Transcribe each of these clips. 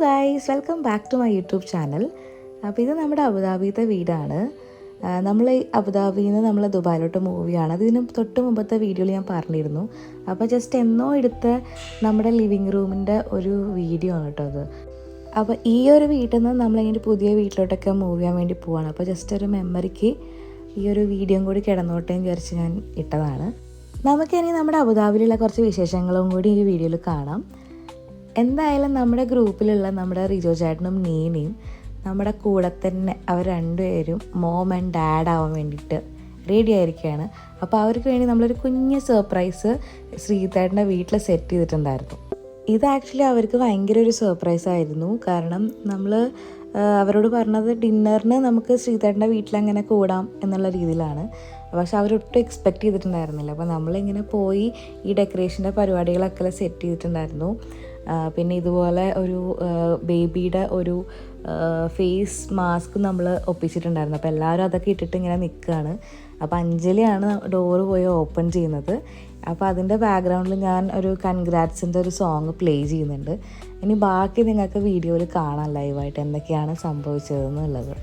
Guys, welcome back to my YouTube channel. അപ്പോൾ ഇത് നമ്മുടെ അബുദാബിയിലത്തെ വീടാണ്. നമ്മൾ അബുദാബിയിൽ നിന്ന് നമ്മൾ ദുബായിലോട്ട് മൂവ് ചെയ്യാണ്. അതിന് തൊട്ട് മുമ്പത്തെ വീഡിയോയിൽ ഞാൻ പറഞ്ഞിരുന്നു. അപ്പോൾ ജസ്റ്റ് എന്നോ എടുത്ത നമ്മുടെ ലിവിങ് റൂമിൻ്റെ ഒരു വീഡിയോ ആണ് കേട്ടോ അത്. അപ്പോൾ ഈ ഒരു വീട്ടിൽ നിന്ന് നമ്മളിങ്ങനെ പുതിയ വീട്ടിലോട്ടൊക്കെ മൂവ് ചെയ്യാൻ വേണ്ടി പോവാണ്. അപ്പോൾ ജസ്റ്റ് ഒരു മെമ്മറിക്ക് ഈ ഒരു വീഡിയോയും കൂടി കിടന്നോട്ടേ എന്ന് വിചാരിച്ച് ഞാൻ ഇട്ടതാണ്. നമുക്കിനി നമ്മുടെ അബുദാബിയിലുള്ള കുറച്ച് വിശേഷങ്ങളും കൂടി ഈ വീഡിയോയിൽ കാണാം. എന്തായാലും നമ്മുടെ ഗ്രൂപ്പിലുള്ള നമ്മുടെ റിജോ ചേട്ടനും നീനയും നമ്മുടെ കൂടെ തന്നെ അവർ രണ്ടുപേരും മോം ആൻഡ് ഡാഡ് ആവാൻ വേണ്ടിയിട്ട് റെഡി ആയിരിക്കുകയാണ്. അപ്പോൾ അവർക്ക് വേണ്ടി നമ്മളൊരു കുഞ്ഞ് സർപ്രൈസ് ശ്രീതേട്ടൻ്റെ വീട്ടിൽ സെറ്റ് ചെയ്തിട്ടുണ്ടായിരുന്നു. ഇത് ആക്ച്വലി അവർക്ക് ഭയങ്കര ഒരു സർപ്രൈസ് ആയിരുന്നു. കാരണം നമ്മൾ അവരോട് പറഞ്ഞത് ഡിന്നറിന് നമുക്ക് ശ്രീതേട്ടൻ്റെ വീട്ടിലങ്ങനെ കൂടാം എന്നുള്ള രീതിയിലാണ്. പക്ഷെ അവരൊട്ടും എക്സ്പെക്റ്റ് ചെയ്തിട്ടുണ്ടായിരുന്നില്ല. അപ്പോൾ നമ്മളിങ്ങനെ പോയി ഈ ഡെക്കറേഷൻ്റെ പരിപാടികളൊക്കെ സെറ്റ് ചെയ്തിട്ടുണ്ടായിരുന്നു. പിന്നെ ഇതുപോലെ ഒരു ബേബിയുടെ ഒരു ഫേസ് മാസ്ക് നമ്മൾ ഒപ്പിച്ചിട്ടുണ്ടായിരുന്നു. അപ്പോൾ എല്ലാവരും അതൊക്കെ ഇട്ടിട്ട് ഇങ്ങനെ നിൽക്കുകയാണ്. അപ്പോൾ അഞ്ജലിയാണ് ഡോറ് പോയി ഓപ്പൺ ചെയ്യുന്നത്. അപ്പോൾ അതിൻ്റെ ബാക്ക്ഗ്രൗണ്ടിൽ ഞാൻ ഒരു കൺഗ്രാറ്റ്സിൻ്റെ ഒരു സോങ് പ്ലേ ചെയ്യുന്നുണ്ട്. ഇനി ബാക്കി നിങ്ങൾക്ക് വീഡിയോയിൽ കാണാം ലൈവായിട്ട് എന്തൊക്കെയാണ് സംഭവിച്ചതെന്നുള്ളത്.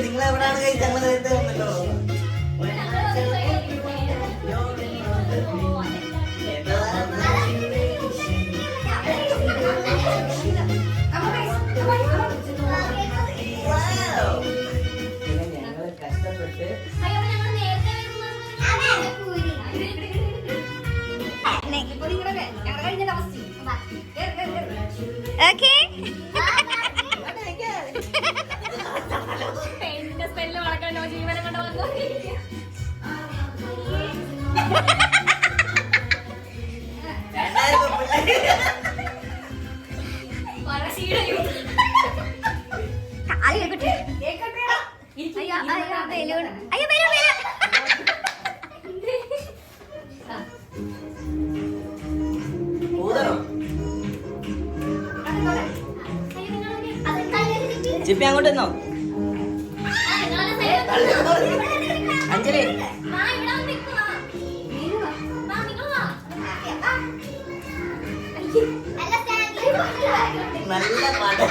നിങ്ങൾ എവിടെയാണ് ഞങ്ങൾ നേരത്തെ വന്നല്ലോ. ഞങ്ങൾ കഷ്ടപ്പെട്ട് ചിപ്പി അങ്ങോട്ട് എന്നോ അഞ്ജലി നല്ല പാട്ട്.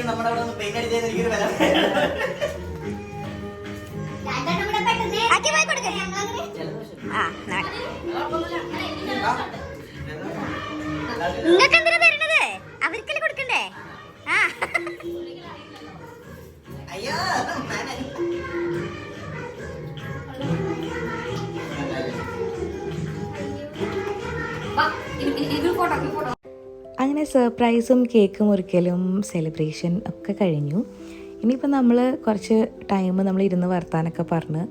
നമ്മുടെ അവിടെ പെയിന്റ് അടിച്ചത് എനിക്കൊരു വില. നിങ്ങൾക്ക് എന്തിനാ തരണത്? അവർക്കല്ലേ കൊടുക്കണ്ടേ? അയ്യോ സർപ്രൈസും കേക്ക് മുറിക്കലും സെലിബ്രേഷൻ ഒക്കെ കഴിഞ്ഞു. ഇനിയിപ്പോൾ നമ്മൾ കുറച്ച് ടൈം നമ്മൾ ഇരുന്ന് വർത്താനൊക്കെ പറഞ്ഞ്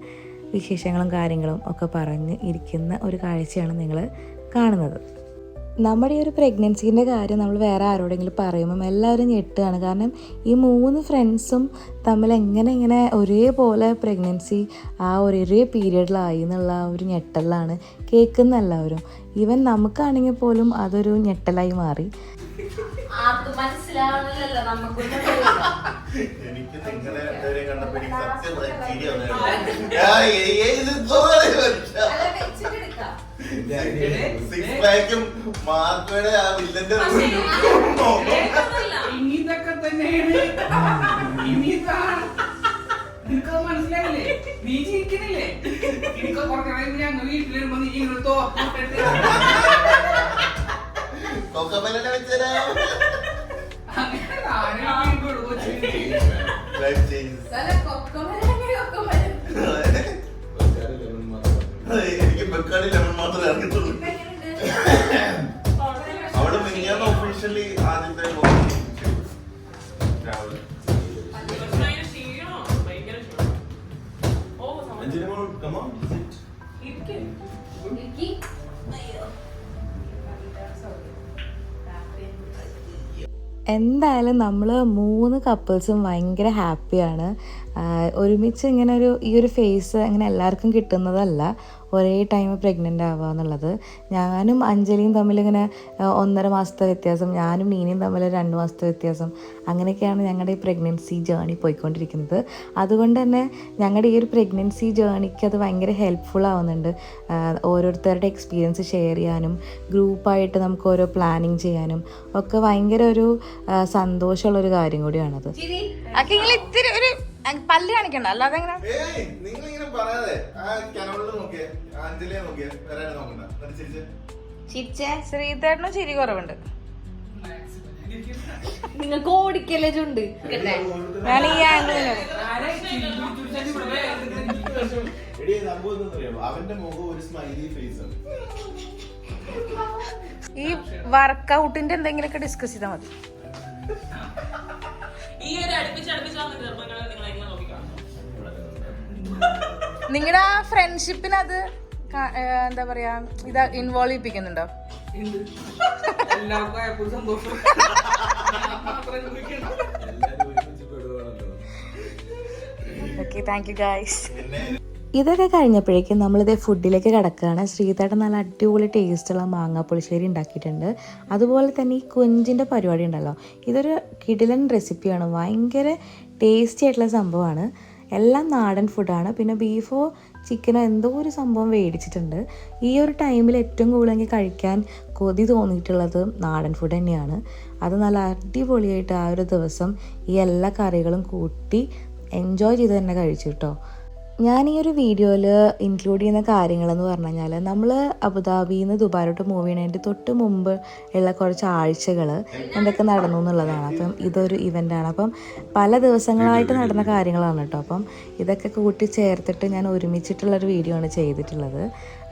വിശേഷങ്ങളും കാര്യങ്ങളും ഒക്കെ പറഞ്ഞ് ഇരിക്കുന്ന ഒരു കാഴ്ചയാണ് നിങ്ങൾ കാണുന്നത്. നമ്മുടെ ഈ ഒരു പ്രഗ്നൻസീൻ്റെ കാര്യം നമ്മൾ വേറെ ആരോടെങ്കിലും പറയുമ്പം എല്ലാവരും ഞെട്ടുകയാണ്. കാരണം ഈ 3 ഫ്രണ്ട്സും തമ്മിൽ എങ്ങനെ ഒരേപോലെ പ്രഗ്നൻസി ആ ഒരേ പീരീഡിലായി എന്നുള്ള ആ ഒരു ഞെട്ടലാണ് കേൾക്കുന്ന എല്ലാവരും. ഈവൻ നമുക്കാണെങ്കിൽ പോലും അതൊരു ഞെട്ടലായി മാറി. എനിക്ക് നിങ്ങളെ കണ്ടപ്പോ എനിക്ക് സിക്സ് പാക്കും മാർക്കോയുടെ ആ വില്ലന്റെ ഇതൊക്കെ തന്നെയാണ്. നിനക്ക് മനസ്സിലായില്ലേ? നീ ജീവിക്കണില്ലേ? എനിക്ക് കുറച്ച് ഞങ്ങൾ വീട്ടിൽ വരുമ്പോ നീ ഇങ്ങനെ തോപ്പിട്ടിട്ട് കൊക്കമല്ലേ വെച്ചരാ അങ്ങനെ ആരും ലൈഫ് ചേഞ്ചസ്. എനിക്ക് ബെക്കാടി ലെമൺ മാത്രമേ അറിയത്തുള്ളൂ. അവിടെ മിനിഞ്ഞാന്ന് ഒഫീഷ്യലി ആദ്യത്തെ രാവിലെ എന്തായാലും നമ്മൾ 3 കപ്പിൾസും ഭയങ്കര ഹാപ്പിയാണ്. ഒരുമിച്ച് ഇങ്ങനെ ഈ ഒരു ഫേസ് അങ്ങനെ എല്ലാവർക്കും കിട്ടുന്നതല്ല, ഒരേ ടൈം പ്രഗ്നൻ്റ് ആവുക എന്നുള്ളത്. ഞാനും അഞ്ജലിയും തമ്മിലിങ്ങനെ 1.5 മാസത്തെ വ്യത്യാസം, ഞാനും നീനയും തമ്മിൽ 2 മാസത്തെ വ്യത്യാസം, അങ്ങനെയൊക്കെയാണ് ഞങ്ങളുടെ ഈ പ്രഗ്നൻസി ജേണി പോയിക്കൊണ്ടിരിക്കുന്നത്. അതുകൊണ്ട് തന്നെ ഞങ്ങളുടെ ഈ ഒരു പ്രഗ്നൻസി ജേണിക്ക് അത് ഭയങ്കര ഹെൽപ്ഫുൾ ആവുന്നുണ്ട്. ഓരോരുത്തരുടെ എക്സ്പീരിയൻസ് ഷെയർ ചെയ്യാനും ഗ്രൂപ്പായിട്ട് നമുക്ക് ഓരോ പ്ലാനിങ് ചെയ്യാനും ഒക്കെ ഭയങ്കര ഒരു സന്തോഷമുള്ളൊരു കാര്യം കൂടിയാണത്. ഇത്തിരി ഒരു പല്ല് കാണിക്കണ്ട, അല്ലാതെ നിങ്ങളിങ്ങനെ പറയാതെ അഞ്ജലിയെ നോക്കിയേ വരാൻ നോക്കണ്ട. ചിരിച്ചേ ശ്രീധരനും ചിരി കുറവുണ്ട്. നിങ്ങൾക്ക് ഓടിക്കല്ലേ ചുണ്ട് ഞാൻ ഈ ആംഗിളിൽ അവന്റെ മുഖം ഒരു സ്മൈലി ഫേസ് ആണ്. ഈ വർക്കൗട്ടിന്റെ എന്തെങ്കിലുമൊക്കെ ഡിസ്കസ് ചെയ്താൽ മതി. നിങ്ങളുടെ ആ ഫ്രണ്ട്ഷിപ്പിനത് എന്താ പറയാ ഇത് ഇൻവോൾവ് ചെയ്യിപ്പിക്കുന്നുണ്ടോ? എല്ലാവർക്കും സന്തോഷം. Okay, thank you guys. ഇതൊക്കെ കഴിഞ്ഞപ്പോഴേക്കും നമ്മളിതേ ഫുഡിലേക്ക് കിടക്കുകയാണ്. ശ്രീധരൻ നല്ല അടിപൊളി ടേസ്റ്റുള്ള മാങ്ങാപ്പുളിശ്ശേരി ഉണ്ടാക്കിയിട്ടുണ്ട്. അതുപോലെ തന്നെ ഈ കൊഞ്ചിൻ്റെ പരിപാടി ഉണ്ടല്ലോ, ഇതൊരു കിടിലൻ റെസിപ്പിയാണ്, ഭയങ്കര ടേസ്റ്റി ആയിട്ടുള്ള സംഭവമാണ്. എല്ലാം നാടൻ ഫുഡാണ്. പിന്നെ ബീഫോ ചിക്കനോ എന്തോ ഒരു സംഭവം മേടിച്ചിട്ടുണ്ട്. ഈ ഒരു ടൈമിൽ ഏറ്റവും കൂടുതൽ കഴിക്കാൻ കൊതി തോന്നിയിട്ടുള്ളത് നാടൻ ഫുഡ് തന്നെയാണ്. അത് നല്ല അടിപൊളിയായിട്ട് ആ ഒരു ദിവസം ഈ എല്ലാ കറികളും കൂട്ടി എൻജോയ് ചെയ്ത് തന്നെ കഴിച്ചു കേട്ടോ. ഞാൻ ഈ ഒരു വീഡിയോയിൽ ഇൻക്ലൂഡ് ചെയ്യുന്ന കാര്യങ്ങളെന്ന് പറഞ്ഞു കഴിഞ്ഞാൽ, നമ്മൾ അബുദാബിയിൽ നിന്ന് ദുബായിലോട്ട് മൂവ് ചെയ്യണതിൻ്റെ തൊട്ട് മുമ്പ് ഉള്ള കുറച്ച് ആഴ്ചകൾ എന്തൊക്കെ നടന്നു എന്നുള്ളതാണ്. അപ്പം ഇതൊരു ഇവൻ്റാണ്. അപ്പം പല ദിവസങ്ങളായിട്ട് നടന്ന കാര്യങ്ങളാണ് കേട്ടോ. അപ്പം ഇതൊക്കെ കൂട്ടി ചേർത്തിട്ട് ഞാൻ ഒരുമിച്ചിട്ടുള്ളൊരു വീഡിയോ ആണ് ചെയ്തിട്ടുള്ളത്.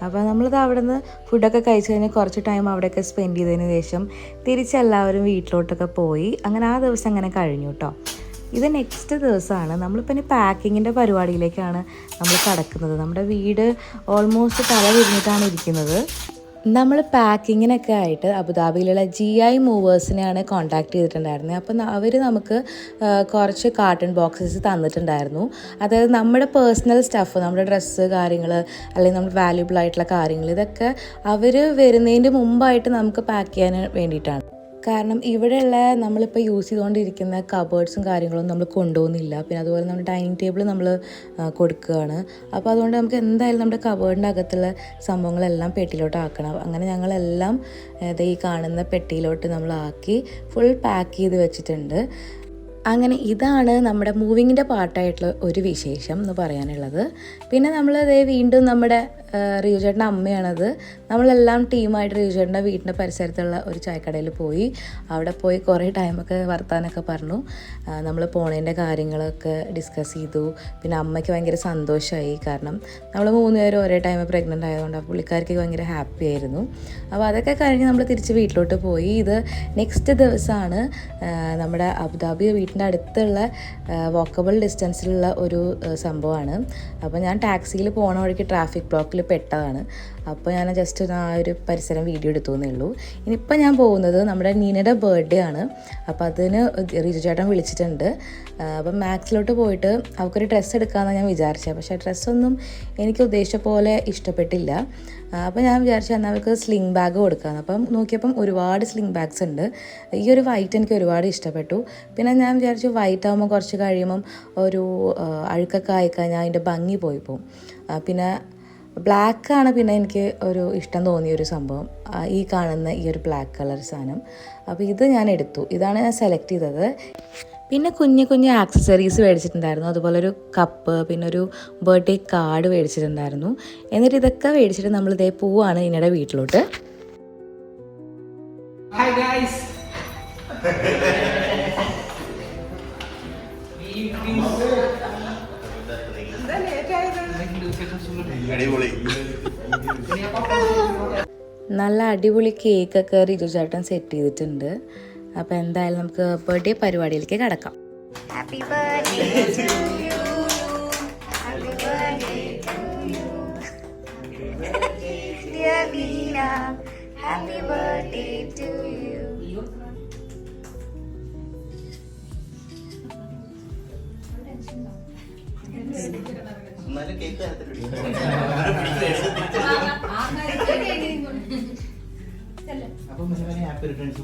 അപ്പോൾ നമ്മളിത് അവിടെ നിന്ന് ഫുഡൊക്കെ കഴിച്ച് കഴിഞ്ഞ് കുറച്ച് ടൈം അവിടെയൊക്കെ സ്പെൻഡ് ചെയ്തതിന് ശേഷം തിരിച്ചെല്ലാവരും വീട്ടിലോട്ടൊക്കെ പോയി. അങ്ങനെ ആ ദിവസം അങ്ങനെ കഴിഞ്ഞു കേട്ടോ. ഇത് നെക്സ്റ്റ് ദിവസമാണ്. നമ്മളിപ്പോൾ ഇനി പാക്കിങ്ങിൻ്റെ പരിപാടിയിലേക്കാണ് നമ്മൾ കടക്കുന്നത്. നമ്മുടെ വീട് ഓൾമോസ്റ്റ് തല തിരിഞ്ഞിട്ടാണ് ഇരിക്കുന്നത്. നമ്മൾ പാക്കിങ്ങിനൊക്കെ ആയിട്ട് അബുദാബിയിലുള്ള GI മൂവേഴ്സിനെയാണ് കോൺടാക്ട് ചെയ്തിട്ടുണ്ടായിരുന്നത്. അപ്പം അവർ നമുക്ക് കുറച്ച് കാർട്ടൺ ബോക്സസ് തന്നിട്ടുണ്ടായിരുന്നു. അതായത് നമ്മുടെ പേഴ്സണൽ സ്റ്റഫ്, നമ്മുടെ ഡ്രസ്സ് കാര്യങ്ങൾ അല്ലെങ്കിൽ നമ്മുടെ വാല്യുബിൾ ആയിട്ടുള്ള കാര്യങ്ങൾ, ഇതൊക്കെ അവർ വരുന്നതിൻ്റെ മുമ്പായിട്ട് നമുക്ക് പാക്ക് ചെയ്യാൻ വേണ്ടിയിട്ടാണ്. കാരണം ഇവിടെയുള്ള നമ്മളിപ്പോൾ യൂസ് ചെയ്തുകൊണ്ടിരിക്കുന്ന കബേർഡ്സും കാര്യങ്ങളൊന്നും നമ്മൾ കൊണ്ടുപോകുന്നില്ല. പിന്നെ അതുപോലെ നമ്മുടെ ഡൈനിങ് ടേബിൾ നമ്മൾ കൊടുക്കുകയാണ്. അപ്പോൾ അതുകൊണ്ട് നമുക്ക് എന്തായാലും നമ്മുടെ കബേർഡിൻ്റെ അകത്തുള്ള സംഭവങ്ങളെല്ലാം പെട്ടിയിലോട്ട് ആക്കണം. അങ്ങനെ ഞങ്ങളെല്ലാം ഈ കാണുന്ന പെട്ടിയിലോട്ട് നമ്മളാക്കി ഫുൾ പാക്ക് ചെയ്ത് വെച്ചിട്ടുണ്ട്. അങ്ങനെ ഇതാണ് നമ്മുടെ മൂവിങ്ങിൻ്റെ പാർട്ടായിട്ടുള്ള ഒരു വിശേഷം എന്ന് പറയാനുള്ളത്. പിന്നെ നമ്മൾ വീണ്ടും നമ്മുടെ റിയു ചേട്ടൻ്റെ അമ്മയാണത്. നമ്മളെല്ലാം ടീമായിട്ട് റിയു ചേട്ടൻ്റെ വീടിൻ്റെ പരിസരത്തുള്ള ഒരു ചായക്കടയിൽ പോയി. അവിടെ പോയി കുറേ ടൈമൊക്കെ വർത്താനൊക്കെ പറഞ്ഞു. നമ്മൾ പോണതിൻ്റെ കാര്യങ്ങളൊക്കെ ഡിസ്കസ് ചെയ്തു. പിന്നെ അമ്മയ്ക്ക് ഭയങ്കര സന്തോഷമായി, കാരണം നമ്മൾ 3 പേരും ഒരേ ടൈം പ്രഗ്നൻ്റ് ആയതുകൊണ്ട് ആ പുള്ളിക്കാർക്ക് ഭയങ്കര ഹാപ്പി ആയിരുന്നു. അപ്പോൾ അതൊക്കെ കഴിഞ്ഞ് നമ്മൾ തിരിച്ച് വീട്ടിലോട്ട് പോയി. ഇത് നെക്സ്റ്റ് ദിവസമാണ്. നമ്മുടെ അബുദാബി വീട്ടിൻ്റെ അടുത്തുള്ള വാക്കബിൾ ഡിസ്റ്റൻസിലുള്ള ഒരു സംഭവമാണ്. അപ്പോൾ ഞാൻ ടാക്സിയിൽ പോണ വഴിക്ക് ട്രാഫിക് ബ്ലോക്കിൽ പെട്ടതാണ്. അപ്പോൾ ഞാൻ ജസ്റ്റ് ആ ഒരു പരിസരം വീഡിയോ എടുത്തു എന്നേ ഉള്ളൂ. ഇനിയിപ്പോൾ ഞാൻ പോകുന്നത് നമ്മുടെ നീനയുടെ ബർത്ത്ഡേ ആണ്. അപ്പോൾ അതിന് റിജു ചേട്ടൻ വിളിച്ചിട്ടുണ്ട്. അപ്പം മാക്സിലോട്ട് പോയിട്ട് അവൾക്കൊരു ഡ്രസ്സ് എടുക്കാമെന്നാണ് ഞാൻ വിചാരിച്ചത്. പക്ഷേ ഡ്രസ്സൊന്നും എനിക്ക് ഉദ്ദേശിച്ച പോലെ ഇഷ്ടപ്പെട്ടില്ല. അപ്പോൾ ഞാൻ വിചാരിച്ചു എന്നാൽ അവർക്ക് സ്ലിംഗ് ബാഗ് കൊടുക്കാമെന്ന്. അപ്പം നോക്കിയപ്പം ഒരുപാട് സ്ലിംഗ് ബാഗ്സ് ഉണ്ട്. ഈ ഒരു വൈറ്റ് എനിക്ക് ഒരുപാട് ഇഷ്ടപ്പെട്ടു. പിന്നെ ഞാൻ വിചാരിച്ചു വൈറ്റ് ആകുമ്പോൾ കുറച്ച് കഴിയുമ്പം ഒരു അഴുക്കൊക്കെ ആയിക്കഴിഞ്ഞാൽ അതിൻ്റെ ഭംഗി പോയി പോകും. പിന്നെ ബ്ലാക്കാണ് പിന്നെ എനിക്ക് ഒരു ഇഷ്ടം തോന്നിയൊരു സംഭവം, ഈ കാണുന്ന ഈ ഒരു ബ്ലാക്ക് കളർ സാധനം. അപ്പോൾ ഇത് ഞാൻ എടുത്തു. ഇതാണ് ഞാൻ സെലക്ട് ചെയ്തത്. പിന്നെ കുഞ്ഞു ആക്സസറീസ് മേടിച്ചിട്ടുണ്ടായിരുന്നു. അതുപോലെ ഒരു കപ്പ്, പിന്നെ ഒരു ബർത്ത്ഡേ കാർഡ് മേടിച്ചിട്ടുണ്ടായിരുന്നു. എന്നിട്ട് ഇതൊക്കെ മേടിച്ചിട്ട് നമ്മളിതേ പോവാണ് ഇനിയുടെ വീട്ടിലോട്ട്. Hi guys. നല്ല അടിപൊളി കേക്കൊക്കെ റിജു ചേട്ടൻ സെറ്റ് ചെയ്തിട്ടുണ്ട്. അപ്പോൾ എന്തായാലും നമുക്ക് ബർത്ത്ഡേ പരിപാടിയിലേക്ക് കടക്കാം. Happy birthday to you. Happy birthday to you. Happy birthday, dear Veena. Happy birthday to you. എന്നാലും കേക്ക് ഹാപ്പി റിട്ടേൺസ്.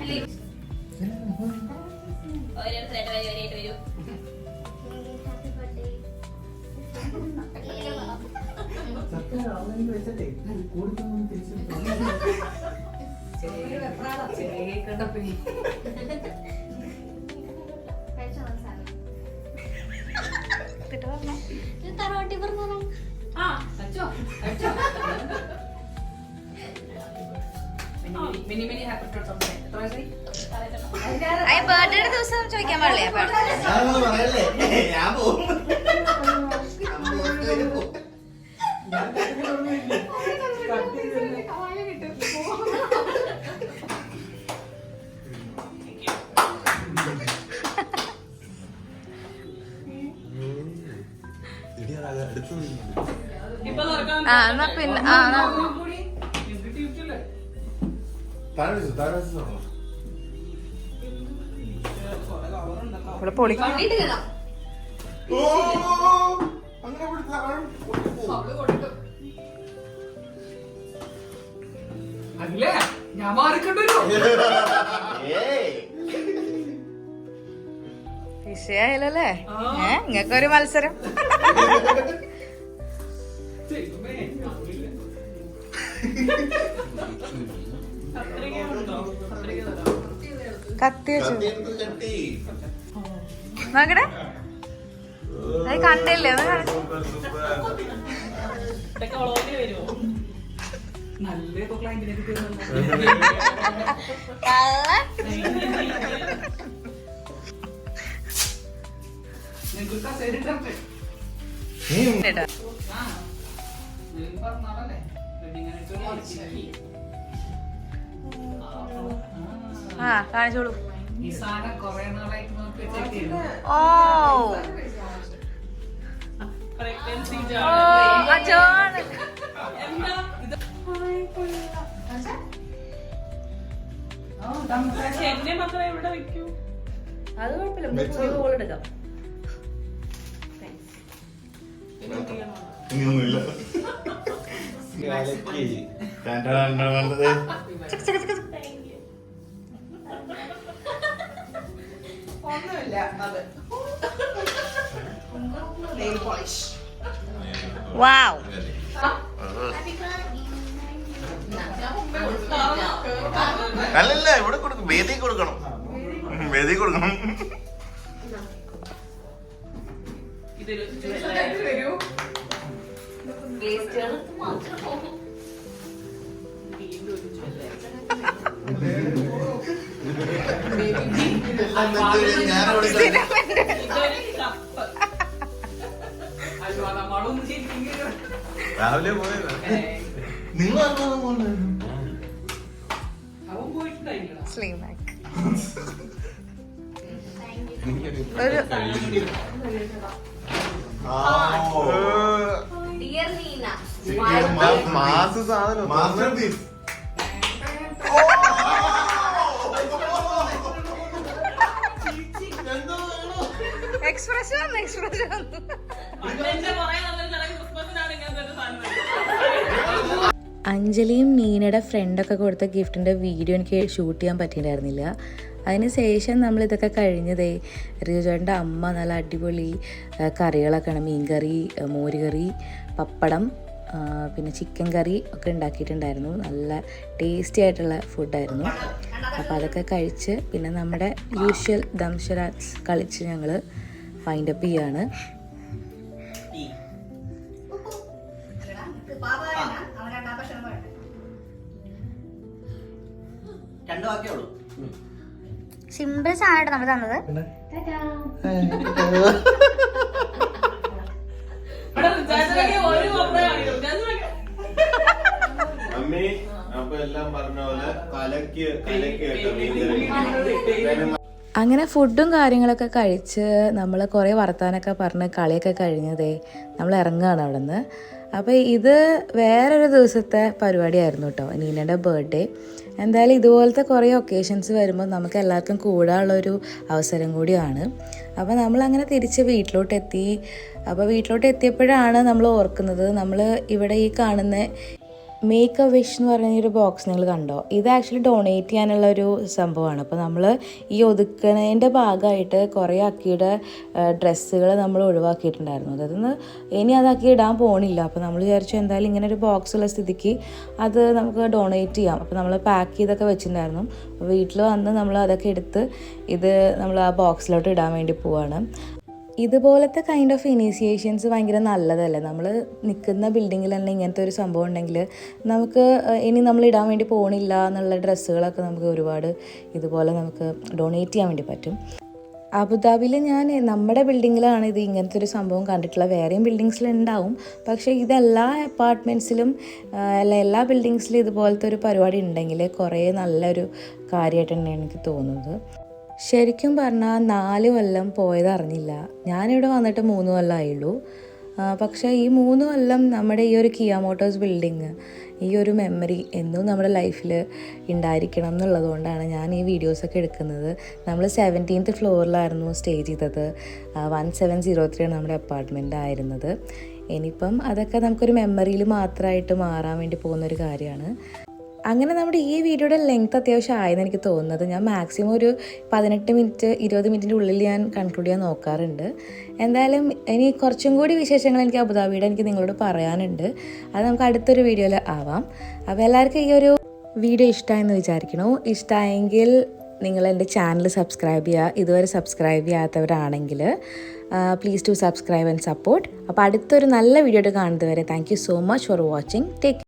തറവാട്ടി പറഞ്ഞു ബർത്ത്ഡേ ദിവസം ചോദിക്കാൻ പാടില്ലേ? ഞാനൊന്നും പറയല്ലേ, ഞാൻ പോകും. എന്നാ പിന്നെ ഇവിടെ പൊളി. അല്ലേ ഞാൻ മാറിക്കണ്ടല്ലോ. വിഷയായില്ലേ? നിങ്ങൾക്കൊരു മത്സരം. കത്തി വെച്ചു നോക്കട്ടെ. അത് കണ്ടില്ലേ? നല്ല ക്ലൈന്റിനെ കിട്ടുന്നുണ്ട്. നിങ്ങൾക്ക് കസേര ഇട്ടേ. പറഞ്ഞാലല്ലേ കാണിച്ചോളൂ. ഈ സാധനം കൊറേ നാളായിട്ട് നമുക്ക് ചെക്ക് ചെയ്തു. അത് കുഴപ്പമില്ല, കോൾ എടുക്കാം. Wow. അല്ലല്ല, ഇവിടെ കൊടുക്കും, വേദി കൊടുക്കണം, വേദി കൊടുക്കണം. ഇതൊരു വേസ്റ്റുകൾ മാത്രം രാവിലെ പോയതാ നിങ്ങൾ അവൻ പോയിട്ടുണ്ടായില്ല. സ്ലീവ് ബാക്ക് ഡിയർ നീന മാസ സാധനം മാസ്റ്റർ പീസ് എക്സ്പ്രഷൻ അഞ്ജലിയും നീനയുടെ ഫ്രണ്ടൊക്കെ കൊടുത്ത ഗിഫ്റ്റിൻ്റെ വീഡിയോ എനിക്ക് ഷൂട്ട് ചെയ്യാൻ പറ്റിയിട്ടുണ്ടായിരുന്നില്ല. അതിന് ശേഷം നമ്മളിതൊക്കെ കഴിഞ്ഞതേ റിജുചേട്ടൻ്റെ അമ്മ നല്ല അടിപൊളി കറികളൊക്കെയാണ്, മീൻകറി, മോരുകറി, പപ്പടം, പിന്നെ ചിക്കൻ കറി ഒക്കെ ഉണ്ടാക്കിയിട്ടുണ്ടായിരുന്നു. നല്ല ടേസ്റ്റി ആയിട്ടുള്ള ഫുഡായിരുന്നു. അപ്പോൾ അതൊക്കെ കഴിച്ച് പിന്നെ നമ്മുടെ യൂഷ്വൽ ദംഷരാജ് കളിച്ച് ഞങ്ങൾ വൈൻഡപ്പ് ചെയ്യാണ്. രണ്ടു വാക്കേ സിമ്പിൾ സാധനമായിട്ട് നമ്മൾ തന്നത്. അമ്മേ അപ്പൊ എല്ലാം പറഞ്ഞ പോലെ കലക്ക് അങ്ങനെ ഫുഡും കാര്യങ്ങളൊക്കെ കഴിച്ച് നമ്മൾ കുറേ വർത്താനൊക്കെ പറഞ്ഞ് കളിയൊക്കെ കഴിഞ്ഞതേ നമ്മൾ ഇറങ്ങുകയാണ് അവിടെ നിന്ന്. അപ്പോൾ ഇത് വേറൊരു ദിവസത്തെ പരിപാടിയായിരുന്നു കേട്ടോ, നീനയുടെ ബർത്ത്ഡേ. എന്തായാലും ഇതുപോലത്തെ കുറേ ഒക്കേഷൻസ് വരുമ്പോൾ നമുക്ക് എല്ലാവർക്കും കൂടാനുള്ളൊരു അവസരം കൂടിയാണ്. അപ്പോൾ നമ്മളങ്ങനെ തിരിച്ച് വീട്ടിലോട്ടെത്തി. അപ്പോൾ വീട്ടിലോട്ട് എത്തിയപ്പോഴാണ് നമ്മൾ ഓർക്കുന്നത്, നമ്മൾ ഇവിടെ ഈ കാണുന്ന മേക്ക് എ വിഷ് എന്ന് പറഞ്ഞ ഒരു ബോക്സ് നിങ്ങൾ കണ്ടോ, ഇത് ആക്ച്വലി ഡൊണേറ്റ് ചെയ്യാനുള്ളൊരു സംഭവമാണ്. അപ്പോൾ നമ്മൾ ഈ ഒതുക്കണതിൻ്റെ ഭാഗമായിട്ട് കുറേ അക്കിയുടെ ഡ്രസ്സുകൾ നമ്മൾ ഒഴിവാക്കിയിട്ടുണ്ടായിരുന്നു. അതൊന്ന് ഇനി അതാക്കി ഇടാൻ പോകണില്ല. അപ്പോൾ നമ്മൾ വിചാരിച്ചു എന്തായാലും ഇങ്ങനെ ഒരു ബോക്സുള്ള സ്ഥിതിക്ക് അത് നമുക്ക് ഡൊണേറ്റ് ചെയ്യാം. അപ്പോൾ നമ്മൾ പാക്ക് ചെയ്തൊക്കെ വെച്ചിട്ടുണ്ടായിരുന്നു. വീട്ടിൽ വന്ന് നമ്മൾ അതൊക്കെ എടുത്ത് ഇത് നമ്മൾ ആ ബോക്സിലോട്ട് ഇടാൻ വേണ്ടി പോവാണ്. ഇതുപോലത്തെ കൈൻഡ് ഓഫ് ഇനീഷ്യേഷൻസ് ഭയങ്കര നല്ലതല്ലേ. നമ്മൾ നിൽക്കുന്ന ബിൽഡിങ്ങിൽ തന്നെ ഇങ്ങനത്തെ ഒരു സംഭവം ഉണ്ടെങ്കിൽ നമുക്ക് ഇനി നമ്മൾ ഇടാൻ വേണ്ടി പോകണില്ല എന്നുള്ള ഡ്രസ്സുകളൊക്കെ നമുക്ക് ഒരുപാട് ഇതുപോലെ നമുക്ക് ഡൊണേറ്റ് ചെയ്യാൻ വേണ്ടി പറ്റും. അബുദാബിയിൽ ഞാൻ നമ്മുടെ ബിൽഡിങ്ങിലാണ് ഇത് ഇങ്ങനത്തെ ഒരു സംഭവം കണ്ടിട്ടുള്ള. വേറെയും ബിൽഡിങ്സിലുണ്ടാവും, പക്ഷേ ഇതെല്ലാ അപ്പാർട്ട്മെൻറ്റ്സിലും എല്ലാ ബിൽഡിങ്സിലും ഇതുപോലത്തെ ഒരു പരിപാടി ഉണ്ടെങ്കിൽ കുറേ നല്ലൊരു കാര്യമായിട്ട് തന്നെയാണ് എനിക്ക് തോന്നുന്നത്. ശരിക്കും പറഞ്ഞാൽ 4 കൊല്ലം പോയത് അറിഞ്ഞില്ല. ഞാനിവിടെ വന്നിട്ട് 3 കൊല്ലമായുള്ളൂ. പക്ഷേ ഈ 3 കൊല്ലം നമ്മുടെ ഈ ഒരു കിയ മോട്ടോഴ്സ് ബിൽഡിങ്, ഈ ഒരു മെമ്മറി എന്നും നമ്മുടെ ലൈഫിൽ ഉണ്ടായിരിക്കണം എന്നുള്ളതുകൊണ്ടാണ് ഞാൻ ഈ വീഡിയോസൊക്കെ എടുക്കുന്നത്. നമ്മൾ 17th ഫ്ലോറിലായിരുന്നു സ്റ്റേ ചെയ്തത്. 1703 ആണ് നമ്മുടെ അപ്പാർട്ട്മെൻ്റ് ആയിരുന്നത്. ഇനിയിപ്പം അതൊക്കെ നമുക്കൊരു മെമ്മറിയിൽ മാത്രമായിട്ട് മാറാൻ വേണ്ടി പോകുന്നൊരു കാര്യമാണ്. അങ്ങനെ നമ്മുടെ ഈ വീഡിയോയുടെ ലെങ്ത് അത്യാവശ്യം ആയെന്ന് എനിക്ക് തോന്നുന്നത്. ഞാൻ മാക്സിമം ഒരു 18 മിനിറ്റ് 20 മിനിറ്റിൻ്റെ ഉള്ളിൽ ഞാൻ കൺക്ലൂഡ് ചെയ്യാൻ നോക്കാറുണ്ട്. എന്തായാലും ഇനി കുറച്ചും കൂടി വിശേഷങ്ങൾ എനിക്ക് അബുദാബിയുടെ എനിക്ക് നിങ്ങളോട് പറയാനുണ്ട്. അത് നമുക്ക് അടുത്തൊരു വീഡിയോയിൽ ആവാം. അപ്പോൾ എല്ലാവർക്കും ഈ ഒരു വീഡിയോ ഇഷ്ടമായെന്ന് വിചാരിക്കണു. ഇഷ്ടമായെങ്കിൽ നിങ്ങൾ എൻ്റെ ചാനൽ സബ്സ്ക്രൈബ് ചെയ്യുക. ഇതുവരെ സബ്സ്ക്രൈബ് ചെയ്യാത്തവരാണെങ്കിൽ please to subscribe and support. അപ്പോൾ അടുത്തൊരു നല്ല വീഡിയോ കാണുന്നത് വരെ thank you so much for watching. Take